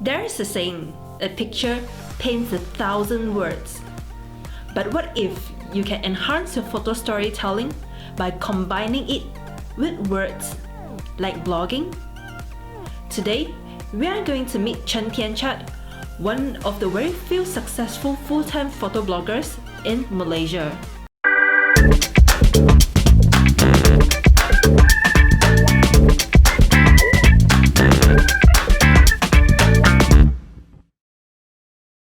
There is a saying, a picture paints 1,000 words. But what if you can enhance your photo storytelling by combining it with words, like blogging? Today, we are going to meet Tian Chad, one of the very few successful full-time photo bloggers in Malaysia.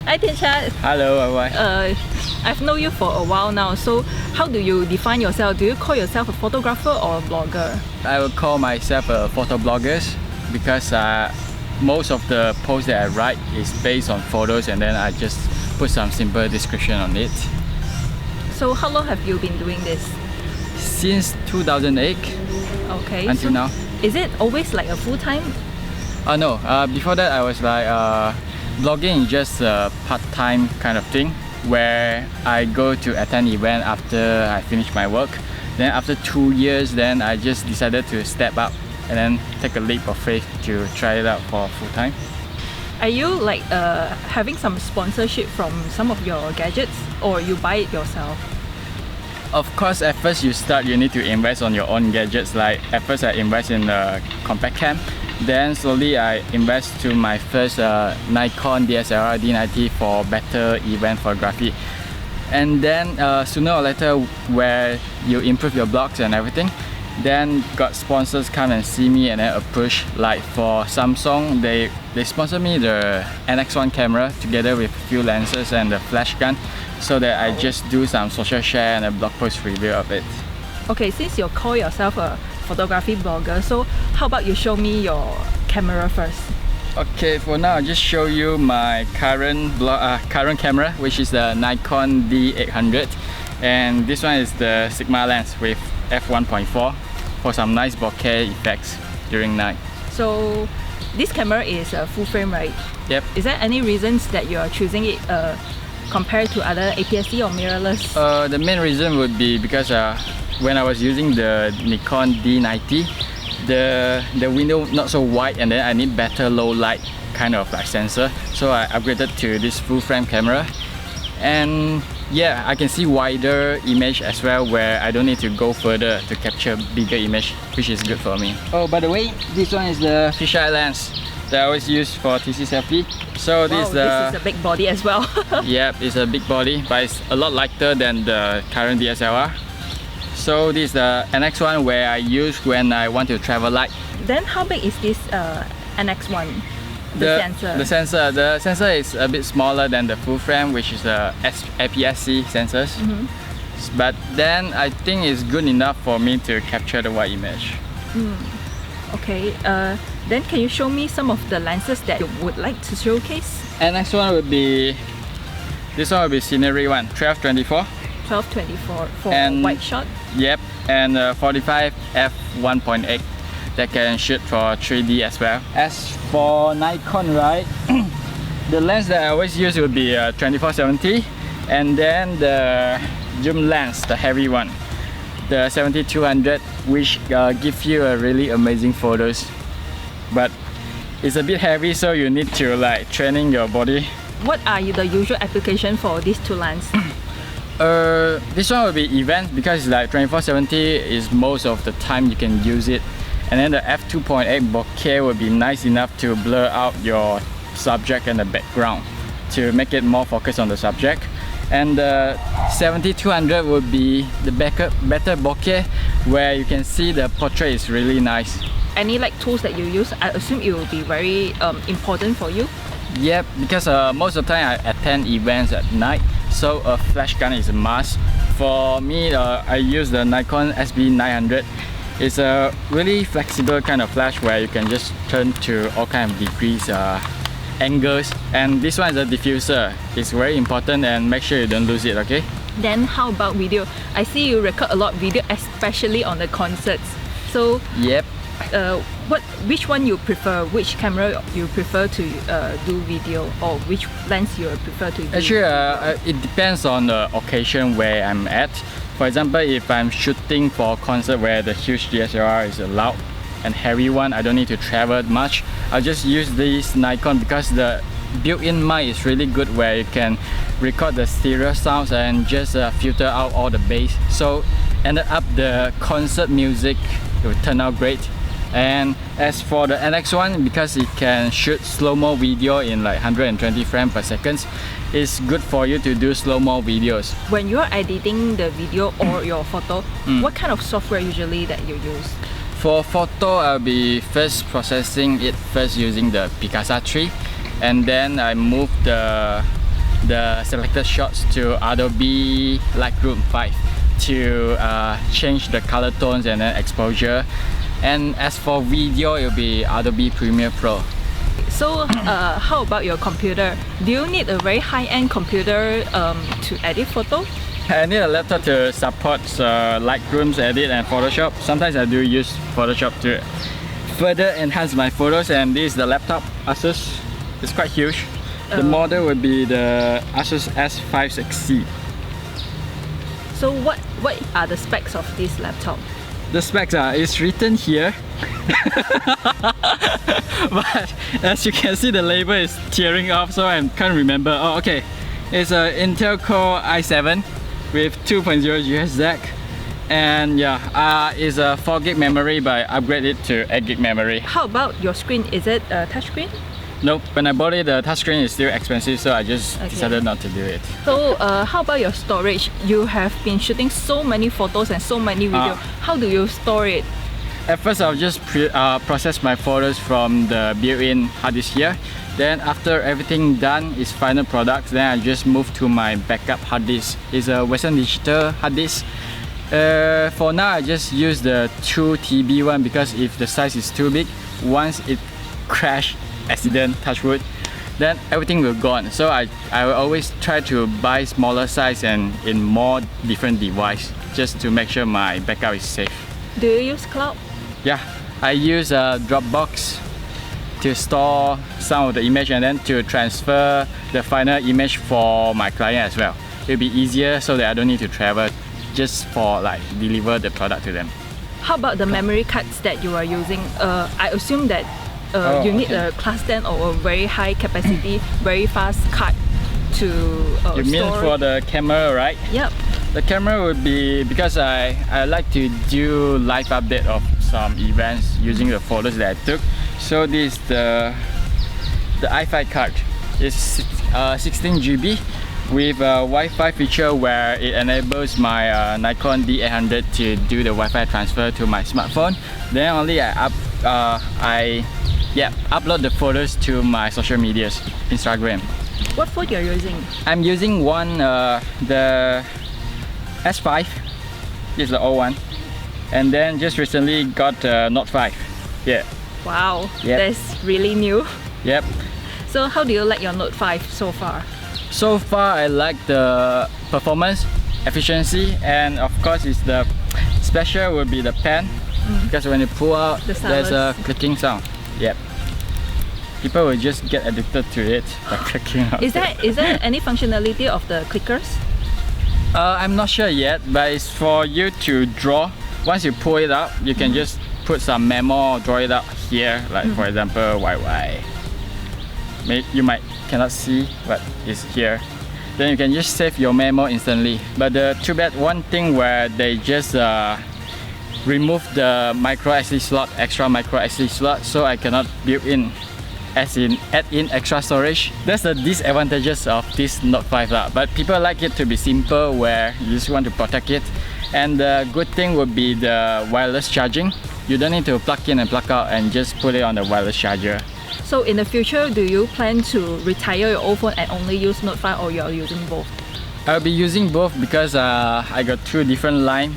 Hi Tian Chad. Hello, everyone. I've known you for a while now, so how do you define yourself? Do you call yourself a photographer or a blogger? I would call myself a photo blogger because most of the posts that I write is based on photos, and then I just put some simple description on it. So how long have you been doing this? Since 2008. Okay. Until now. Is it always like a full-time? No. Before that I was like blogging is just a part-time kind of thing where I go to attend event after I finish my work. Then after 2 years, then I just decided to step up and then take a leap of faith to try it out for full-time. Are you like having some sponsorship from some of your gadgets, or you buy it yourself? Of course, at first you need to invest on your own gadgets. Like at first I invest in a compact cam. Then slowly I invest to my first Nikon DSLR D90 for better event photography. And then sooner or later, where you improve your blogs and everything, then got sponsors come and see me and then approach. Like for Samsung, they sponsor me the NX1 camera together with a few lenses and the flash gun, so that I just do some social share and a blog post review of it. Okay, since you call yourself a photography blogger, so how about you show me your camera first? Okay, for now I'll just show you my current camera, which is the Nikon D800, and this one is the Sigma lens with F1.4 for some nice bokeh effects during night. So this camera is a full frame, right? Yep. Is there any reasons that you are choosing it compared to other APS-C or mirrorless? The main reason would be because when I was using the Nikon D90, the window not so wide, and then I need better low light kind of like sensor, so I upgraded to this full frame camera. And yeah, I can see wider image as well, where I don't need to go further to capture bigger image, which is good for me. Oh, by the way, this one is the fisheye lens that I always use for TC selfie. So this is a big body as well. Yep, it's a big body, but it's a lot lighter than the current DSLR. So this is the NX1 where I use when I want to travel light. Then how big is this NX1? The sensor is a bit smaller than the full frame, which is the APS-C sensors. But then I think it's good enough for me to capture the wide image. Okay, then can you show me some of the lenses that you would like to showcase? NX1 would be, this one will be scenery one, 12-24. 12-24 for wide shot? Yep, and 45 f1.8 that can shoot for 3D as well. As for Nikon, right, the lens that I always use would be 24-70, and then the zoom lens, the heavy one, the 70-200, which gives you a really amazing photos. But it's a bit heavy, so you need to like training your body. What are the usual application for these two lenses? This one will be event, because it's like 24-70 is most of the time you can use it. And then the f2.8 bokeh will be nice enough to blur out your subject and the background to make it more focused on the subject. And the 70-200 would be the better bokeh, where you can see the portrait is really nice. Any like tools that you use, I assume it will be very important for you? Yep, because most of the time I attend events at night, so a flash gun is a must. For me, I use the Nikon SB900. It's a really flexible kind of flash where you can just turn to all kind of degrees, angles. And this one is a diffuser. It's very important, and make sure you don't lose it, okay? Then how about video? I see you record a lot of video, especially on the concerts. So yep. Which one you prefer? Which camera you prefer to do video, or which lens you prefer to do? Actually, it depends on the occasion where I'm at. For example, if I'm shooting for a concert where the huge DSLR is allowed, and heavy one, I don't need to travel much. I'll just use this Nikon because the built-in mic is really good, where you can record the stereo sounds and just filter out all the bass. So ended up the concert music, it will turn out great. And as for the NX1, because it can shoot slow-mo video in like 120 frames per second, it's good for you to do slow-mo videos. When you're editing the video or your photo, what kind of software usually that you use? For photo, I'll be first processing it using the Picasa 3, and then I move the selected shots to Adobe Lightroom 5 to change the color tones and then exposure. And as for video, it'll be Adobe Premiere Pro. So how about your computer? Do you need a very high-end computer to edit photo? I need a laptop to support Lightroom's edit and Photoshop. Sometimes I do use Photoshop to further enhance my photos, and this is the laptop, Asus. It's quite huge. The model would be the Asus F4-5.6 ED. So what are the specs of this laptop? The specs are, it's written here. But as you can see, the label is tearing off, so I can't remember. Oh, okay. It's an Intel Core i7 with 2.0 GHz DAC. And yeah, it's a 4 gig memory, but I upgraded it to 8 gig memory. How about your screen? Is it a touchscreen? Nope, when I bought it, the touchscreen is still expensive, so I just decided not to do it. So how about your storage? You have been shooting so many photos and so many videos. How do you store it? At first, I'll just process my photos from the built-in hard disk here. Then after everything done is final products, then I just move to my backup hard disk. It's a Western Digital hard disk. For now, I just use the 2 TB one because if the size is too big, once it crashes, accident, touch wood, then everything will gone. So I will always try to buy smaller size and in more different device, just to make sure my backup is safe. Do you use cloud? Yeah, I use a Dropbox to store some of the image and then to transfer the final image for my client as well. It'll be easier so that I don't need to travel, just for like deliver the product to them. How about the memory cards that you are using? I assume that you need a class 10 or a very high capacity, very fast card to You mean store. for the camera, right? Yep. The camera would be, because I like to do live update of some events using the photos that I took. So this is the i5 card. It's 16 GB with a Wi-Fi feature where it enables my Nikon D800 to do the Wi-Fi transfer to my smartphone. Then only I upload the photos to my social medias, Instagram. What phone you're using? I'm using the S5. This is the old one. And then just recently got Note 5. Yeah. Wow, Yep. that's really new. Yep. So how do you like your Note 5 so far? So far, I like the performance, efficiency, and of course, it's the special will be the pen, because when you pull out, there's a clicking sound. Yep. People will just get addicted to it by clicking out. Is there any functionality of the clickers? I'm not sure yet, but it's for you to draw. Once you pull it out, you can just put some memo, draw it out here, like for example, YY. You might cannot see, but it's here. Then you can just save your memo instantly. But the too bad one thing where they just remove the micro SD slot, extra micro SD slot, so I cannot build in, as in add in extra storage. That's the disadvantages of this Note 5 lah. But people like it to be simple, where you just want to protect it. And the good thing would be the wireless charging. You don't need to plug in and plug out and just put it on the wireless charger. So in the future, do you plan to retire your old phone and only use Note 5, or you're using both? I'll be using both because I got two different lines.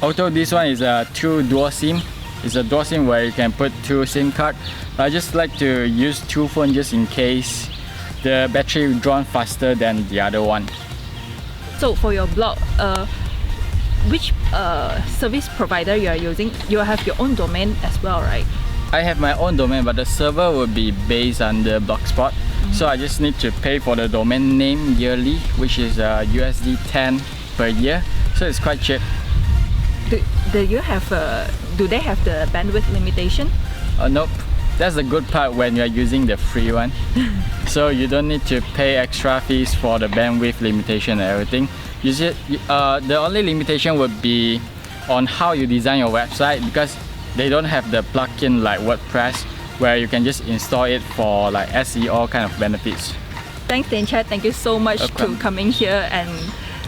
Although this one is a 2 dual SIM. It's a dual SIM where you can put 2 SIM cards. I just like to use 2 phones just in case the battery drawn faster than the other one. So for your blog, which service provider you are using? You have your own domain as well, right? I have my own domain, but the server will be based on the Blogspot. So I just need to pay for the domain name yearly, which is USD 10 per year. So it's quite cheap. Do they have the bandwidth limitation? Nope. That's the good part when you're using the free one. So you don't need to pay extra fees for the bandwidth limitation and everything. The only limitation would be on how you design your website, because they don't have the plugin like WordPress where you can just install it for like SEO kind of benefits. Thanks, Tian Chad. Thank you so much Welcome. to coming here and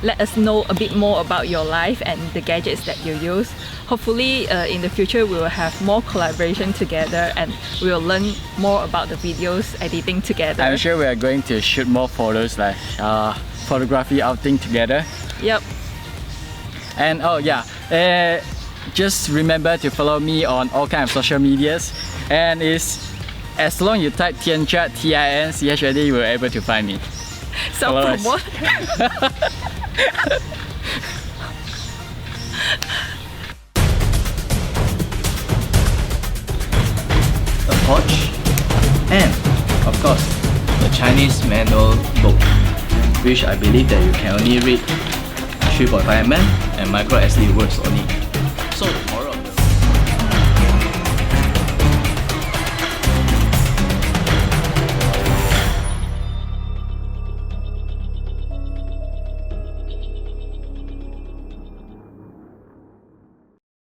let us know a bit more about your life and the gadgets that you use. Hopefully in the future we will have more collaboration together and we will learn more about the videos editing together. I'm sure we are going to shoot more photos, like photography outing together. Yep. And oh yeah, just remember to follow me on all kinds of social medias, and as long you type Tian Chad, TINCHAD, you will be able to find me. Self-promote. A pouch, and of course the Chinese manual book, which I believe that you can only read 3.5mm and micro SD words only. So